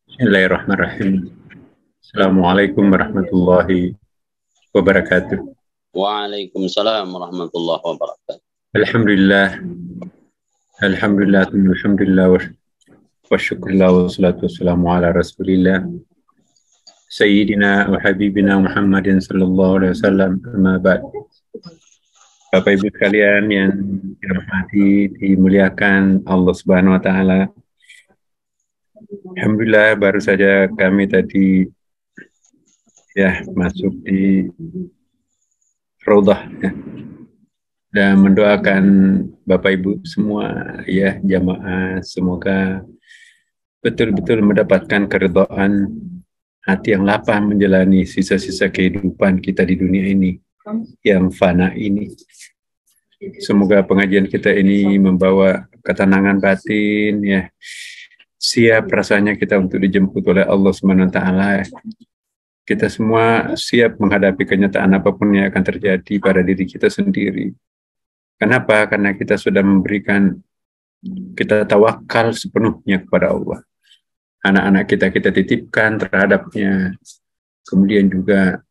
Bismillahirrahmanirrahim. Assalamualaikum warahmatullahi wabarakatuh. Waalaikumsalam warahmatullahi wabarakatuh. Alhamdulillah, alhamdulillah, wa syukurillah wa salatu wassalamu ala rasulillah Sayyidina wa habibina Muhammadin sallallahu alaihi wasallam. Amma ba'd. Bapak Ibu sekalian yang dirahmati, dimuliakan Allah Subhanahu wa taala. Alhamdulillah baru saja kami tadi masuk di Raudhah dan mendoakan Bapak Ibu semua jamaah, semoga betul-betul mendapatkan keridhaan hati yang lapang menjalani sisa-sisa kehidupan kita di dunia ini yang fana ini. Semoga pengajian kita ini membawa ketenangan batin, siap rasanya kita untuk dijemput oleh Allah Subhanahu wa taala. Kita semua siap menghadapi kenyataan apapun yang akan terjadi pada diri kita sendiri. Kenapa? Karena kita sudah kita tawakal sepenuhnya kepada Allah. Anak-anak kita titipkan terhadapnya. Kemudian juga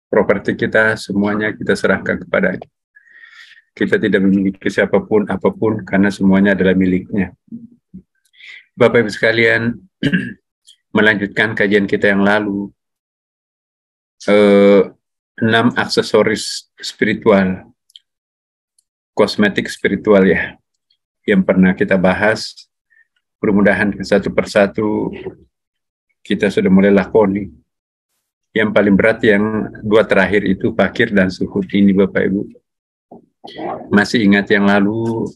properti kita semuanya kita serahkan kepada. Kita tidak memiliki siapapun apapun karena semuanya adalah miliknya. Bapak Ibu sekalian, melanjutkan kajian kita yang lalu, 6 aksesoris spiritual, kosmetik spiritual yang pernah kita bahas. Mudah-mudahan satu persatu kita sudah mulai lakoni. Yang paling berat yang 2 terakhir itu fakir dan suhud ini, Bapak Ibu. Masih ingat yang lalu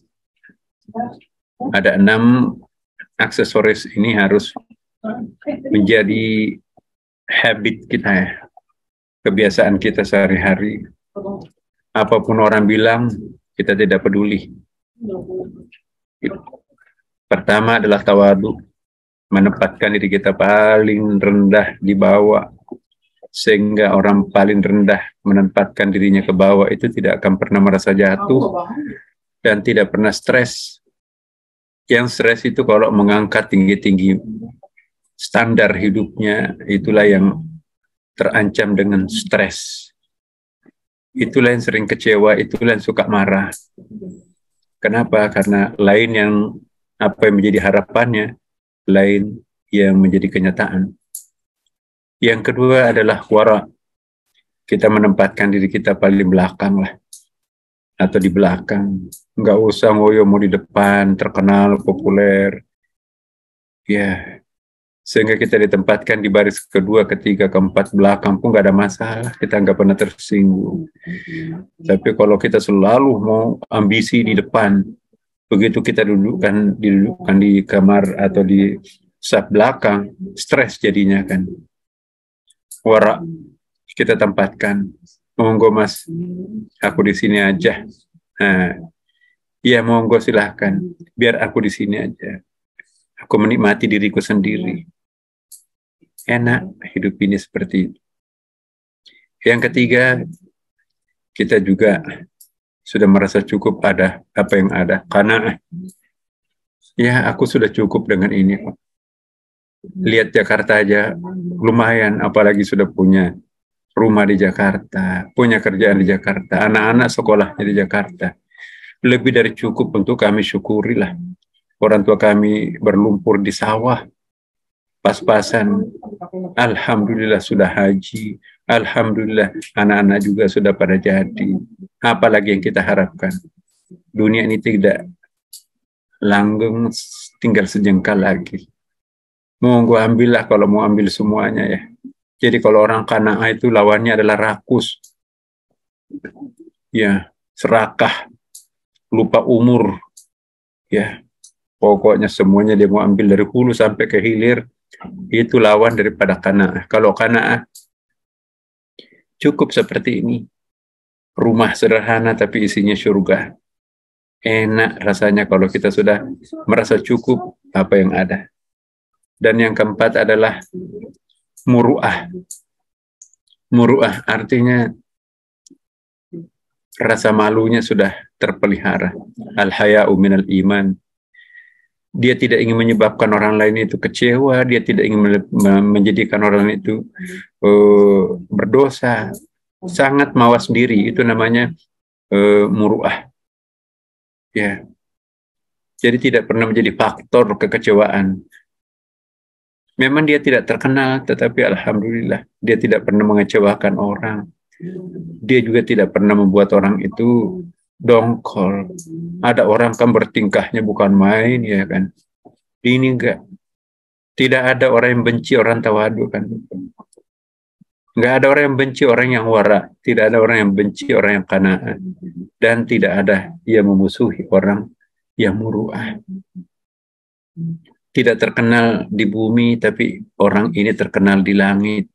ada 6 aksesoris ini harus menjadi habit kita, kebiasaan kita sehari-hari. Apapun orang bilang, kita tidak peduli. Pertama adalah tawadu, menempatkan diri kita paling rendah di bawah, sehingga orang paling rendah menempatkan dirinya ke bawah itu tidak akan pernah merasa jatuh dan tidak pernah stres. Yang stres itu kalau mengangkat tinggi-tinggi standar hidupnya, itulah yang terancam dengan stres. Itulah yang sering kecewa, itulah yang suka marah. Kenapa? Karena lain yang apa yang menjadi harapannya, lain yang menjadi kenyataan. Yang kedua adalah wara. Kita menempatkan diri kita paling belakang atau di belakang. Nggak usah ngoyo mau di depan, terkenal, populer. Sehingga kita ditempatkan di baris kedua, ketiga, keempat, belakang pun nggak ada masalah. Kita nggak pernah tersinggung. Tapi kalau kita selalu mau ambisi di depan, begitu kita dudukkan di kamar atau di saf belakang, stres jadinya kan. Wara, kita tempatkan, monggo mas, aku di sini aja. Monggo silahkan, biar aku di sini aja. Aku menikmati diriku sendiri. Enak hidup ini seperti itu. Yang ketiga, kita juga sudah merasa cukup ada apa yang ada. Karena aku sudah cukup dengan ini. Lihat Jakarta aja lumayan, apalagi sudah punya rumah di Jakarta, punya kerjaan di Jakarta, anak-anak sekolahnya di Jakarta. Lebih dari cukup untuk kami syukurilah. Orang tua kami berlumpur di sawah, pas-pasan. Alhamdulillah sudah haji. Alhamdulillah anak-anak juga sudah pada jadi. Apalagi yang kita harapkan. Dunia ini tidak langgeng, tinggal sejengkal lagi. Monggo ambillah kalau mau ambil semuanya Jadi kalau orang qanaah itu lawannya adalah rakus. Serakah, lupa umur. Pokoknya semuanya dia mau ambil dari hulu sampai ke hilir. Itu lawan daripada qanaah. Kalau qanaah cukup seperti ini. Rumah sederhana tapi isinya surga. Enak rasanya kalau kita sudah merasa cukup apa yang ada. Dan yang keempat adalah muru'ah. Muru'ah artinya rasa malunya sudah terpelihara. Al-haya'u minal iman. Dia tidak ingin menyebabkan orang lain itu kecewa, dia tidak ingin menjadikan orang lain itu berdosa. Sangat mawas diri, itu namanya muru'ah. Ya. Jadi tidak pernah menjadi faktor kekecewaan. Memang dia tidak terkenal, tetapi alhamdulillah dia tidak pernah mengecewakan orang. Dia juga tidak pernah membuat orang itu dongkol. Ada orang kan bertingkahnya bukan main, ya kan? Ini enggak. Tidak ada orang yang benci orang tawadu, kan? Enggak ada orang yang benci orang yang wara. Tidak ada orang yang benci orang yang qanaah. Dan tidak ada yang memusuhi orang yang muru'ah. Tidak terkenal di bumi, tapi orang ini terkenal di langit.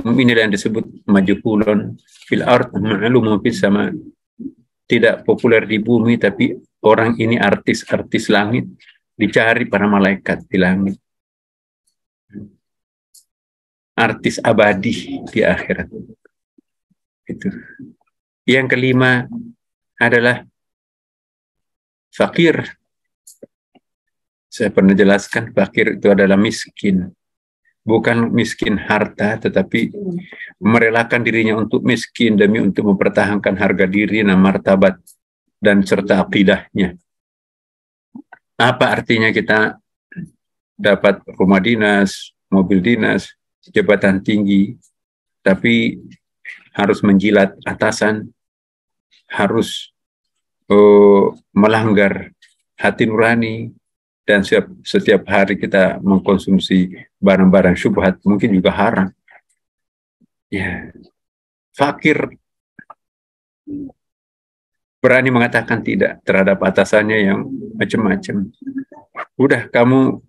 Inilah yang disebut majhulun fil ard ma'lumun fis sama. Tidak populer di bumi, tapi orang ini artis-artis langit, dicari para malaikat di langit. Artis abadi di akhirat. Itu. Yang kelima adalah fakir. Saya pernah jelaskan, fakir itu adalah miskin. Bukan miskin harta, tetapi merelakan dirinya untuk miskin demi untuk mempertahankan harga diri dan martabat dan serta akidahnya. Apa artinya kita dapat rumah dinas, mobil dinas, jabatan tinggi, tapi harus menjilat atasan, harus melanggar hati nurani, dan setiap hari kita mengkonsumsi barang-barang syubhat, mungkin juga haram. Ya, fakir berani mengatakan tidak terhadap atasannya yang macam-macam. Udah, kamu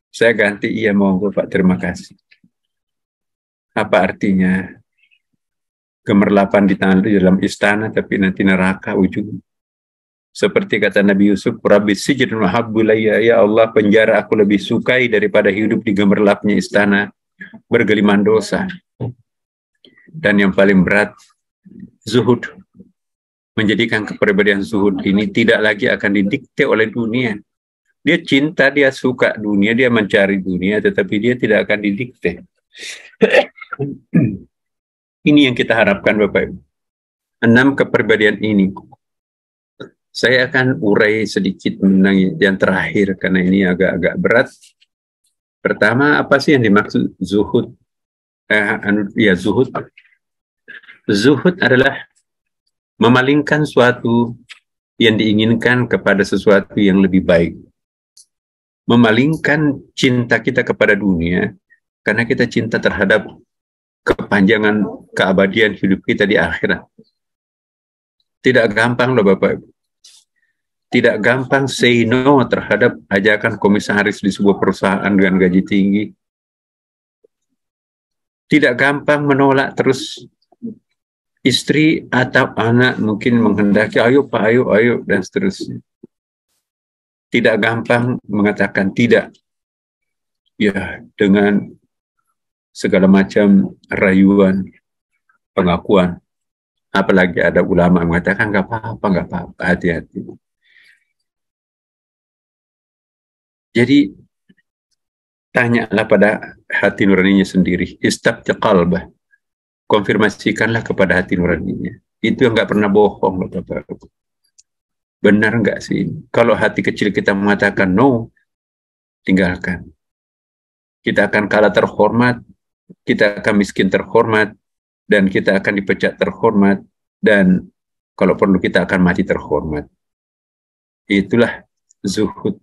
saya ganti, iya monggo Pak, terima kasih. Apa artinya? Gemerlapan di dalam istana, tapi nanti neraka ujung. Seperti kata Nabi Yusuf, Rabbi sijnun mahabbu layya, ya Allah, penjara aku lebih sukai daripada hidup di gemerlapnya istana bergeliman dosa. Dan yang paling berat, zuhud. Menjadikan kepribadian zuhud ini tidak lagi akan didikte oleh dunia. Dia cinta, dia suka dunia, dia mencari dunia, tetapi dia tidak akan didikte. Ini yang kita harapkan, Bapak Ibu. 6 kepribadian ini. Saya akan urai sedikit mengenai yang terakhir, karena ini agak-agak berat. Pertama, apa sih yang dimaksud zuhud? Zuhud. Zuhud adalah memalingkan suatu yang diinginkan kepada sesuatu yang lebih baik. Memalingkan cinta kita kepada dunia, karena kita cinta terhadap kepanjangan keabadian hidup kita di akhirat. Tidak gampang loh Bapak Ibu. Tidak gampang say no terhadap ajakan komisaris di sebuah perusahaan dengan gaji tinggi. Tidak gampang menolak terus istri atau anak mungkin menghendaki, ayo Pak, ayo, dan seterusnya. Tidak gampang mengatakan tidak. Ya, dengan segala macam rayuan, pengakuan. Apalagi ada ulama mengatakan, nggak apa-apa, hati-hati. Jadi, tanyalah pada hati nuraninya sendiri. Istabti qalbah. Konfirmasikanlah kepada hati nuraninya. Itu yang nggak pernah bohong, Bapak. Benar nggak sih? Kalau hati kecil kita mengatakan no, tinggalkan. Kita akan kalah terhormat, kita akan miskin terhormat, dan kita akan dipecat terhormat, dan kalau perlu kita akan mati terhormat. Itulah zuhud.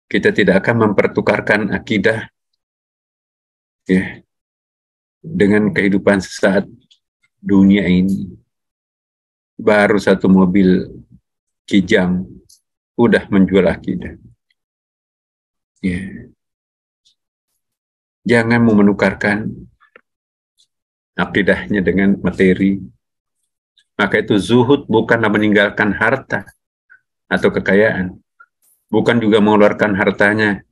Kita tidak akan mempertukarkan akidah ya, dengan kehidupan sesaat dunia ini. Baru satu mobil kijang udah menjual akidah. Ya. Jangan mau menukarkan akidahnya dengan materi. Maka itu zuhud bukanlah meninggalkan harta atau kekayaan. Bukan juga mengeluarkan hartanya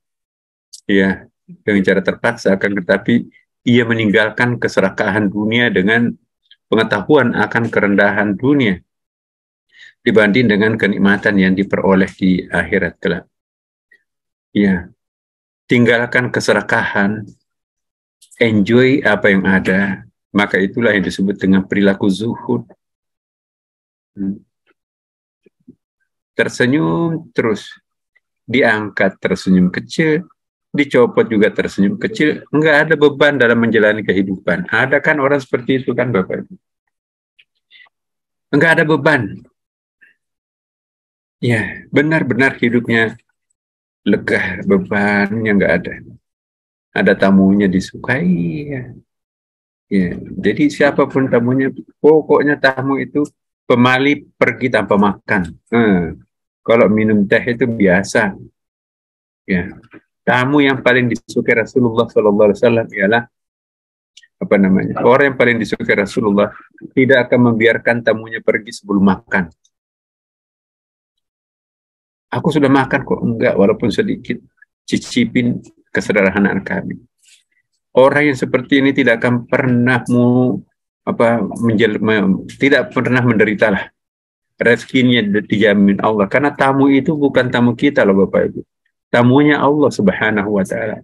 ya dengan cara terpaksa, akan tetapi ia meninggalkan keserakahan dunia dengan pengetahuan akan kerendahan dunia dibanding dengan kenikmatan yang diperoleh di akhirat kelak. Ya, tinggalkan keserakahan, enjoy apa yang ada, maka itulah yang disebut dengan perilaku zuhud. Tersenyum terus, diangkat tersenyum kecil, dicopot juga tersenyum kecil, enggak ada beban dalam menjalani kehidupan. Ada kan orang seperti itu kan Bapak Ibu? Enggak ada beban. Ya, benar-benar hidupnya lega, bebannya enggak ada. Ada tamunya disukai. Ya. Ya, jadi siapapun tamunya, pokoknya tamu itu pemali pergi tanpa makan. Kalau minum teh itu biasa. Ya, tamu yang paling disukai Rasulullah SAW ialah apa namanya? Orang yang paling disukai Rasulullah tidak akan membiarkan tamunya pergi sebelum makan. Aku sudah makan kok, enggak, walaupun sedikit. Cicipin kesederhanaan kami. Orang yang seperti ini tidak akan pernah tidak pernah menderita lah. Rezekinya dijamin Allah. Karena tamu itu bukan tamu kita loh Bapak Ibu. Tamunya Allah Subhanahu wa Ta'ala.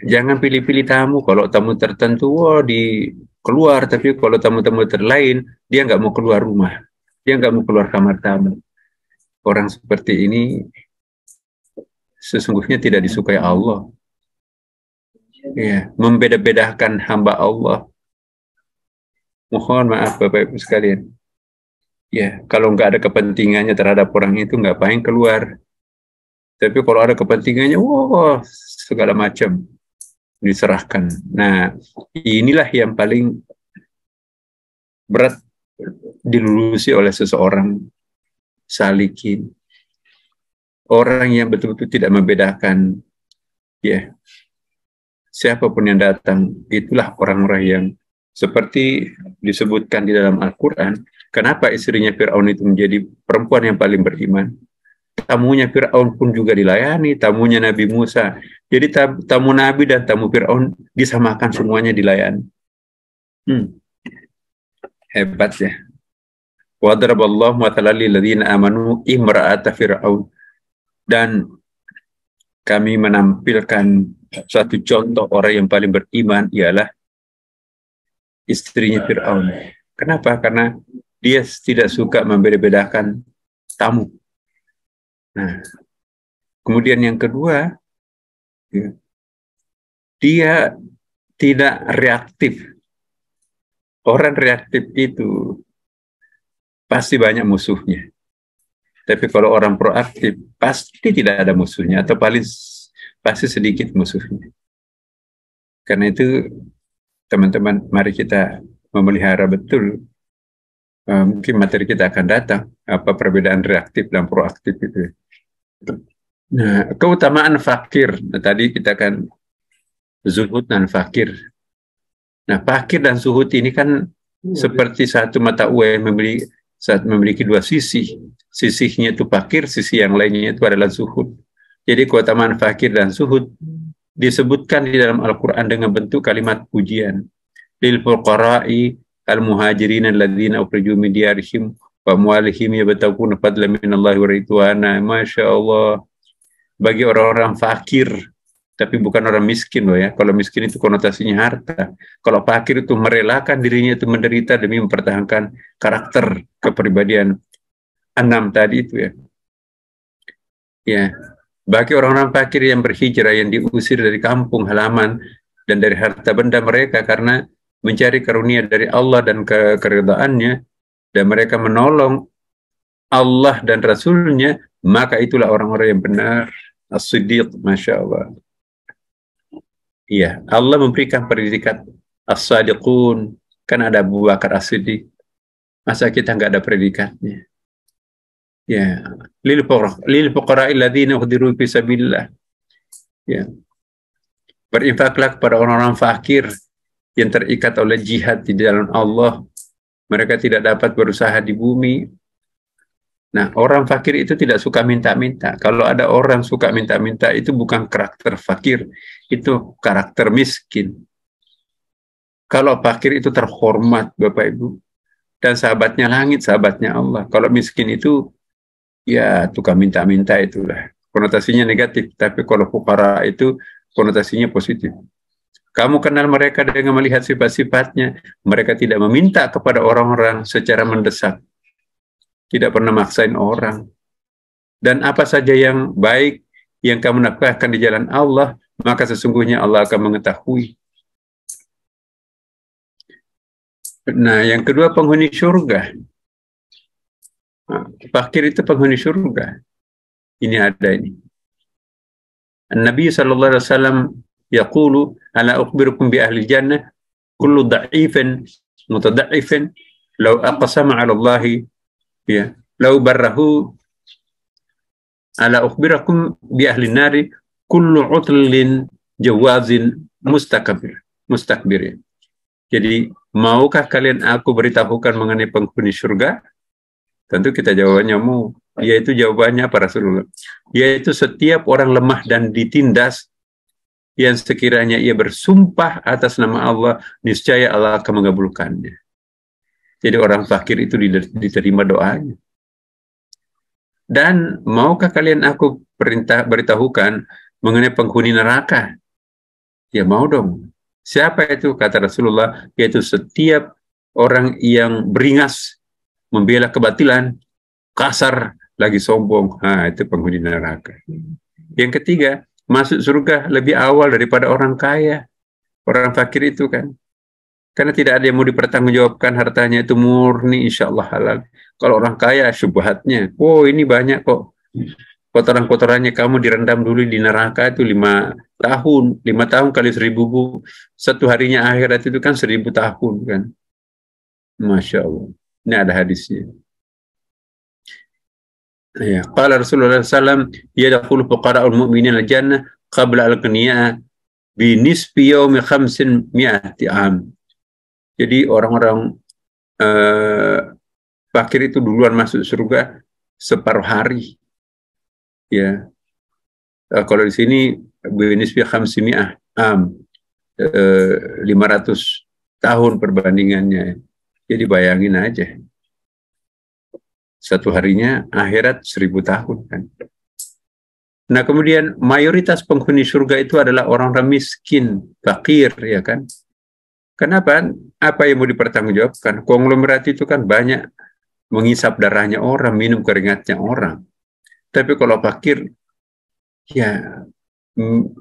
Jangan pilih-pilih tamu. Kalau tamu tertentu, di keluar. Tapi kalau tamu-tamu terlain, dia nggak mau keluar rumah. Dia nggak mau keluar kamar tamu. Orang seperti ini sesungguhnya tidak disukai Allah. Ya, membeda-bedakan hamba Allah. Mohon maaf Bapak Ibu sekalian. Ya, kalau nggak ada kepentingannya terhadap orang itu, nggak pengen keluar. Tapi kalau ada kepentingannya, wah, segala macam diserahkan. Nah, inilah yang paling berat dilulusi oleh seseorang salikin. Orang yang betul-betul tidak membedakan, ya, siapapun yang datang, itulah orang-orang yang seperti disebutkan di dalam Al-Quran. Kenapa istrinya Fir'aun itu menjadi perempuan yang paling beriman? Tamunya Fir'aun pun juga dilayani, tamunya Nabi Musa. Jadi tamu Nabi dan tamu Fir'aun disamakan, semuanya dilayani. Hebat ya. Wa daraballahu mathalan lil ladzina amanu imra'ata Fir'aun. Dan kami menampilkan satu contoh orang yang paling beriman ialah istrinya Fir'aun. Kenapa? Karena dia tidak suka membeda-bedakan tamu. Nah, kemudian yang kedua, ya, dia tidak reaktif. Orang reaktif itu pasti banyak musuhnya. Tapi kalau orang proaktif, pasti tidak ada musuhnya, atau paling pasti sedikit musuhnya. Karena itu, teman-teman, mari kita memelihara betul. Mungkin materi kita akan datang, apa perbedaan reaktif dan proaktif itu. Nah, keutamaan fakir. Nah, tadi kita kan zuhud dan fakir. Nah, fakir dan zuhud ini kan seperti satu mata uang yang memiliki dua sisi. Sisinya itu fakir, sisi yang lainnya itu adalah zuhud. Jadi keutamaan fakir dan zuhud disebutkan di dalam Al-Quran dengan bentuk kalimat pujian. Lil fuqara'i al-muhajirin alladzina ukhriju min diyarihim wa amwalihim yabtaguna fadlan minallahi wa ridwana. Masya Allah. Bagi orang-orang fakir, tapi bukan orang miskin loh ya. Kalau miskin itu konotasinya harta. Kalau fakir itu merelakan dirinya itu menderita demi mempertahankan karakter kepribadian 6 tadi itu ya. Ya, bagi orang-orang fakir yang berhijrah, yang diusir dari kampung halaman dan dari harta benda mereka karena mencari karunia dari Allah dan keridhaannya, dan mereka menolong Allah dan Rasulnya, maka itulah orang-orang yang benar. As-Siddiq, Masya Allah. Iya, Allah memberikan predikat As-Sadiqun. Kan ada Abu Bakar As-Siddiq. Masa kita nggak ada predikatnya? Ya, lil fuqara'il ladzina uhdiru fi sabilillah. Ya. Berinfaklah kepada orang-orang fakir yang terikat oleh jihad di jalan Allah. Mereka tidak dapat berusaha di bumi. Nah, orang fakir itu tidak suka minta-minta. Kalau ada orang suka minta-minta, itu bukan karakter fakir, itu karakter miskin. Kalau fakir itu terhormat, Bapak Ibu, dan sahabatnya langit, sahabatnya Allah. Kalau miskin itu ya tukang minta-minta itulah. Konotasinya negatif, tapi kalau fuqara itu konotasinya positif. Kamu kenal mereka dengan melihat sifat-sifatnya. Mereka tidak meminta kepada orang-orang secara mendesak. Tidak pernah maksain orang. Dan apa saja yang baik yang kamu nafkahkan di jalan Allah, maka sesungguhnya Allah akan mengetahui. Nah, yang kedua penghuni surga. Nah, fakir itu penghuni surga. Ini ada ini. Nabi sallallahu alaihi wasallam yaqulu ala ukhbirukum bi ahli jannah kullu dha'ifin mutada'ifin law aqsama 'ala Allah ya law barrahu ala ukhbirakum bi ahli nari kullu 'utlin jawazin mustakbir. Jadi maukah kalian aku beritahukan mengenai penghuni surga? Tentu kita jawabannya mau. Yaitu jawabannya para Rasulullah. Yaitu setiap orang lemah dan ditindas yang sekiranya ia bersumpah atas nama Allah, niscaya Allah akan mengabulkannya. Jadi orang fakir itu diterima doanya. Dan maukah kalian aku beritahukan mengenai penghuni neraka? Ya mau dong. Siapa itu? Kata Rasulullah, yaitu setiap orang yang beringas, membela kebatilan, kasar, lagi sombong. Nah, itu penghuni neraka. Yang ketiga, masuk surga lebih awal daripada orang kaya. Orang fakir itu kan. Karena tidak ada yang mau dipertanggungjawabkan hartanya, itu murni insya Allah halal. Kalau orang kaya, syubhatnya. Oh, ini banyak kok. Kotoran-kotorannya kamu direndam dulu di neraka itu 5 tahun. 5 tahun kali 1000 bu. Satu harinya akhirat itu kan 1000 tahun kan. Masya Allah. Ini ada hadisnya. Ya, qala Rasulullah SAW, yadkhulu fuqara'ul mu'minin al-jannah qabla al-qaniya bi nisfi yawmi 500 am. Jadi orang-orang fakir itu duluan masuk surga separuh hari. Ya. Kalau di sini bi nisfi 500 am, 500 tahun perbandingannya. Jadi bayangin aja. Satu harinya akhirat 1000 tahun kan. Nah kemudian mayoritas penghuni surga itu adalah orang-orang miskin, fakir ya kan. Kenapa? Apa yang mau dipertanggungjawabkan? Konglomerat itu kan banyak menghisap darahnya orang, minum keringatnya orang. Tapi kalau fakir, ya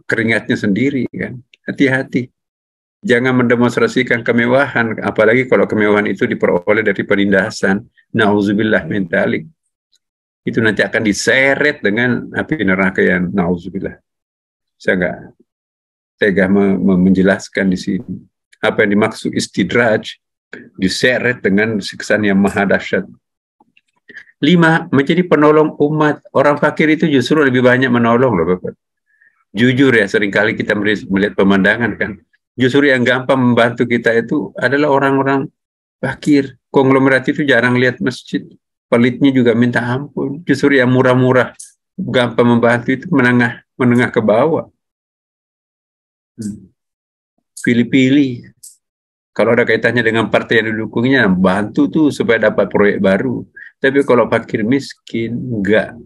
keringatnya sendiri kan. Hati-hati. Jangan mendemonstrasikan kemewahan, apalagi kalau kemewahan itu diperoleh dari penindasan. Nauzubillah min dzalik. Itu nanti akan diseret dengan api neraka yang nauzubillah. Saya nggak tega menjelaskan di sini. Apa yang dimaksud istidraj, diseret dengan siksaan yang maha dahsyat. 5, menjadi penolong umat. Orang fakir itu justru lebih banyak menolong loh Bapak. Jujur ya, seringkali kita melihat pemandangan kan. Justru yang gampang membantu kita itu adalah orang-orang fakir. Konglomerat itu jarang lihat masjid. Pelitnya juga minta ampun. Justru yang murah-murah, gampang membantu itu menengah ke bawah. Pilih-pilih. Kalau ada kaitannya dengan partai yang didukungnya, bantu tuh supaya dapat proyek baru. Tapi kalau fakir miskin, enggak.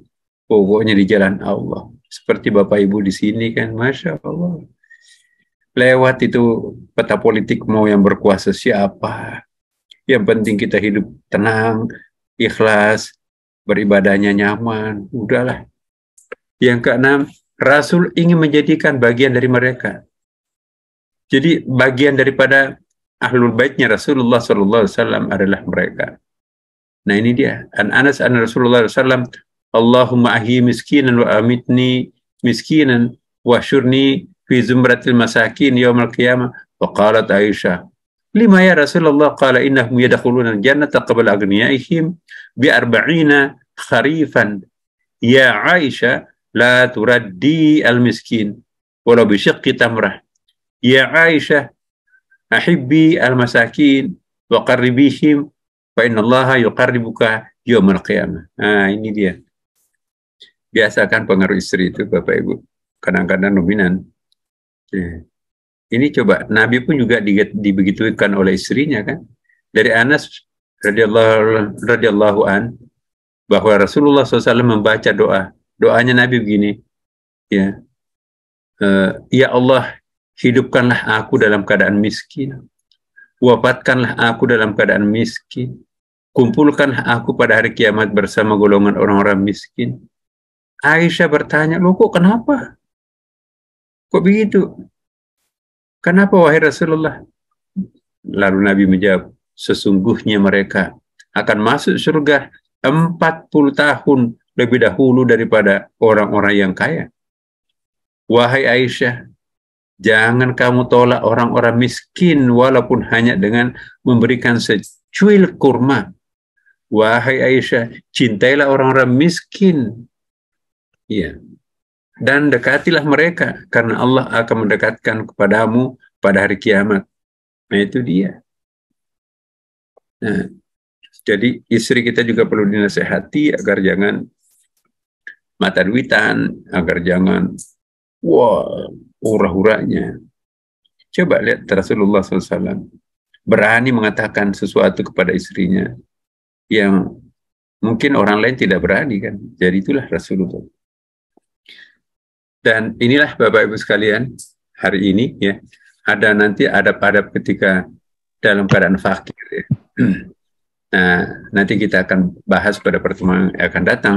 Pokoknya di jalan Allah. Seperti Bapak Ibu di sini kan, Masya Allah. Lewat itu peta politik mau yang berkuasa siapa. Yang penting kita hidup tenang, ikhlas, beribadahnya nyaman. Udahlah. Yang keenam, Rasul ingin menjadikan bagian dari mereka. Jadi bagian daripada ahlul baitnya Rasulullah SAW adalah mereka. Nah ini dia. An Anas an Rasulullah SAW, Allahumma ahyi miskinan wa amitni miskinan wa syurni fi zumratil masakin yawmal qiyamah. Wa qalat Aisyah, lima ya Rasulullah, qala innahum yadkhuluna al-jannata qabla aghniyaihim bi 40 kharifan. Ya Aisyah, la turaddi al-miskin walau bi syiqqi tamrah. Ya Aisyah, ahibbi al-masakin wa qarribihim fa innallaha yuqarribuka yawmal qiyamah. Nah, ini dia. Biasakan pengaruh istri itu Bapak Ibu. Kadang-kadang dominan. Ini coba, Nabi pun juga dibegitukan oleh istrinya kan. Dari Anas radhiyallahu an, bahwa Rasulullah SAW membaca doanya Nabi begini, ya, ya Allah, hidupkanlah aku dalam keadaan miskin, wafatkanlah aku dalam keadaan miskin, kumpulkanlah aku pada hari kiamat bersama golongan orang-orang miskin. Aisyah bertanya, loh kok kenapa? Kok begitu? Kenapa wahai Rasulullah? Lalu Nabi menjawab, sesungguhnya mereka akan masuk surga 40 tahun lebih dahulu daripada orang-orang yang kaya. Wahai Aisyah, jangan kamu tolak orang-orang miskin walaupun hanya dengan memberikan secuil kurma. Wahai Aisyah, cintailah orang-orang miskin. Iya. Dan dekatilah mereka, karena Allah akan mendekatkan kepadamu pada hari kiamat. Nah, itu dia. Nah, jadi istri kita juga perlu dinasehati agar jangan mata duitan, agar jangan hura-huranya. Coba lihat Rasulullah SAW berani mengatakan sesuatu kepada istrinya yang mungkin orang lain tidak berani, kan. Jadi itulah Rasulullah. Dan inilah Bapak Ibu sekalian, hari ini ya, ada nanti adab-adab ketika dalam keadaan fakir ya. Nah, nanti kita akan bahas pada pertemuan yang akan datang.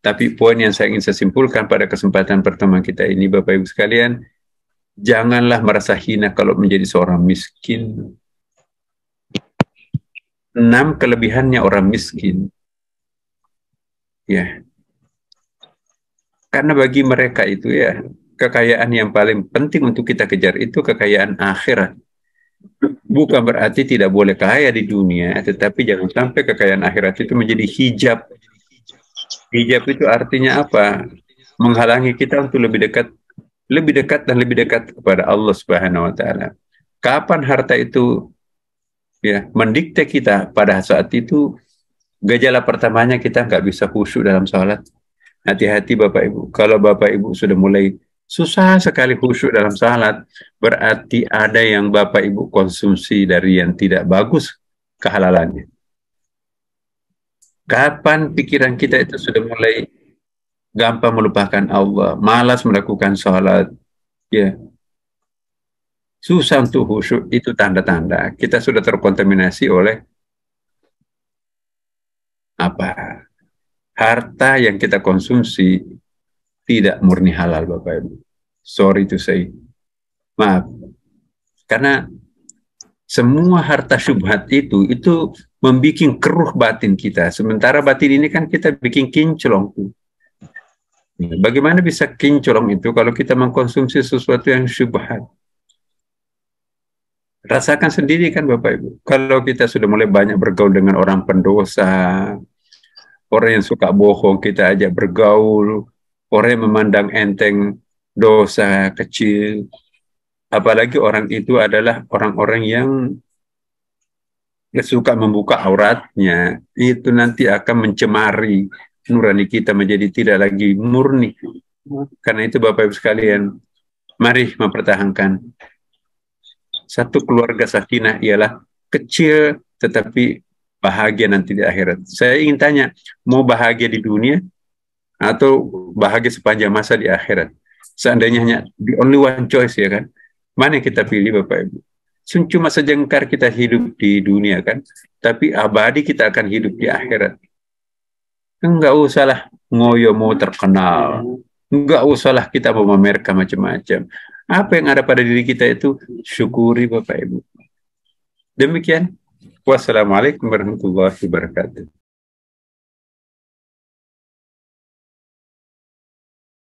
Tapi poin yang saya ingin simpulkan pada kesempatan pertemuan kita ini, Bapak Ibu sekalian, janganlah merasa hina kalau menjadi seorang miskin. 6 kelebihannya orang miskin. Ya. Karena bagi mereka itu ya, kekayaan yang paling penting untuk kita kejar itu kekayaan akhirat. Bukan berarti tidak boleh kaya di dunia, tetapi jangan sampai kekayaan akhirat itu menjadi hijab. Hijab itu artinya apa? Menghalangi kita untuk lebih dekat dan lebih dekat kepada Allah Subhanahu wa taala. Kapan harta itu ya mendikte kita? Pada saat itu gejala pertamanya kita nggak bisa khusyuk dalam sholat. Hati-hati Bapak Ibu. Kalau Bapak Ibu sudah mulai susah sekali khusyuk dalam salat, berarti ada yang Bapak Ibu konsumsi dari yang tidak bagus kehalalannya. Kapan pikiran kita itu sudah mulai gampang melupakan Allah, malas melakukan salat, ya, susah untuk khusyuk, itu tanda-tanda kita sudah terkontaminasi oleh apa? Harta yang kita konsumsi tidak murni halal, Bapak Ibu. Sorry to say. Maaf. Karena semua harta syubhat itu membuat keruh batin kita. Sementara batin ini kan kita bikin kinclong. Bagaimana bisa kinclong itu kalau kita mengkonsumsi sesuatu yang syubhat? Rasakan sendiri kan Bapak Ibu. Kalau kita sudah mulai banyak bergaul dengan orang pendosa, orang yang suka bohong, kita ajak bergaul, orang yang memandang enteng dosa kecil, apalagi orang itu adalah orang-orang yang suka membuka auratnya, itu nanti akan mencemari nurani kita menjadi tidak lagi murni. Karena itu Bapak Ibu sekalian, mari mempertahankan satu keluarga sakinah ialah kecil tetapi bahagia nanti di akhirat. Saya ingin tanya, mau bahagia di dunia atau bahagia sepanjang masa di akhirat? Seandainya hanya the only one choice, ya kan? Mana yang kita pilih Bapak Ibu? Cuma sejengkar kita hidup di dunia kan, tapi abadi kita akan hidup di akhirat. Enggak usahlah ngoyo mau terkenal, enggak usahlah kita mau memamerkan macam-macam. Apa yang ada pada diri kita itu syukuri Bapak Ibu. Demikian. Wassalamualaikum warahmatullahi wabarakatuh.